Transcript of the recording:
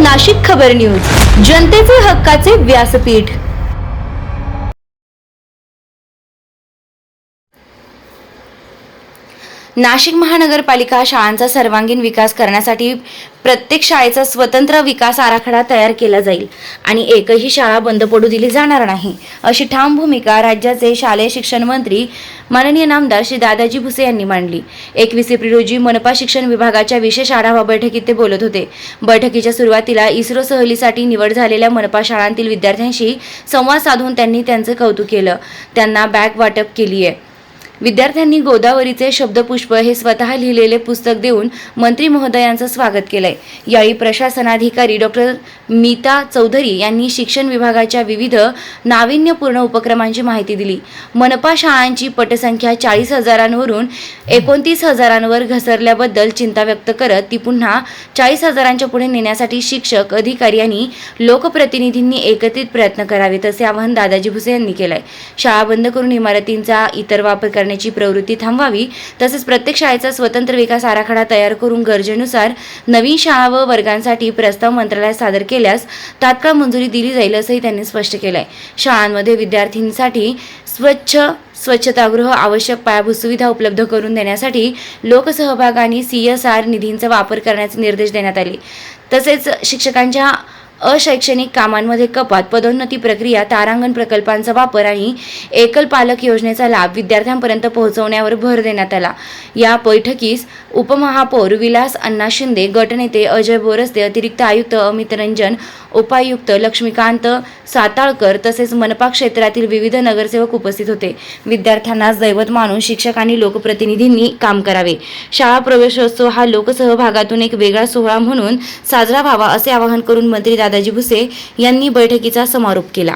नाशिक खबर न्यूज, जनतेचे हक्काचे व्यासपीठ। नाशिक महानगरपालिका शाळांचा सर्वांगीण विकास करण्यासाठी प्रत्येक शाळेचा स्वतंत्र विकास आराखडा तयार केला जाईल आणि एकही शाळा बंद पडू दिली जाणार नाही, अशी ठाम भूमिका राज्याचे शालेय शिक्षण मंत्री माननीय नामदार श्री दादाजी भुसे यांनी मांडली। 21 एप्रिल रोजी मनपा शिक्षण विभागाच्या विशेष आढावा बैठकीत ते बोलत होते। बैठकीच्या सुरुवातीला इस्रो सहलीसाठी निवड झालेल्या मनपा शाळांतील विद्यार्थ्यांशी संवाद साधून त्यांनी त्यांचे कौतुक केलं। त्यांना बॅग वाटप केली आहे। विद्यार्थ्यांनी गोदावरीचे शब्दपुष्प हे स्वतः लिहिलेले पुस्तक देऊन मंत्री महोदयांचं स्वागत केलंय। यावेळी प्रशासनाधिकारी डॉक्टर मीता चौधरी यांनी शिक्षण विभागाच्या विविध नाविन्यपूर्ण उपक्रमांची माहिती दिली। मनपा शाळांची पटसंख्या 40,000वरून 29,000वर घसरल्याबद्दल चिंता व्यक्त करत ती पुन्हा 40,000च्या पुढे नेण्यासाठी शिक्षक, अधिकारी आणि लोकप्रतिनिधींनी एकत्रित प्रयत्न करावेत, असे आवाहन दादाजी भुसे यांनी केलंय। शाळा बंद करून इमारतींचा इतर वापर करण्याची प्रवृत्ती थांबवावी, तसेच प्रत्येक शाळेचा स्वतंत्र विकास आराखडा तयार करून गरजेनुसार नवीन शाळा व वर्गांसाठी प्रस्ताव मंत्रालयात सादर केल्यास तात्काळ मंजुरी दिली जाईल, असंही त्यांनी स्पष्ट केलंय। शाळांमध्ये विद्यार्थ्यांसाठी स्वच्छतागृह, आवश्यक पायाभूत सुविधा उपलब्ध करून देण्यासाठी लोकसहभाग आणि CSR निधींचा वापर करण्याचे निर्देश देण्यात आले। तसेच शिक्षकांच्या अशैक्षणिक कामांमध्ये कपात, पदोन्नती प्रक्रिया, तारांगण प्रकल्पांचा वापर आणि एकल पालक योजनेचा लाभ विद्यार्थ्यांपर्यंत पोहोचवण्यावर भर देण्यात आला। या बैठकीस उपमहापौर विलास अण्णा शिंदे, गटनेते अजय बोरस्ते, अतिरिक्त आयुक्त अमित रंजन, उपायुक्त लक्ष्मीकांत साताळकर तसेच मनपा क्षेत्रातील विविध नगरसेवक उपस्थित होते। विद्यार्थ्यांना दैवत मानून शिक्षक आणि लोकप्रतिनिधींनी काम करावे। शाळा प्रवेशोत्सव हा लोकसहभागातून एक वेगळा सोहळा म्हणून साजरा व्हावा, असे आवाहन करून मंत्री दादाजी भुसे यांनी बैठकीचा समारोप केला।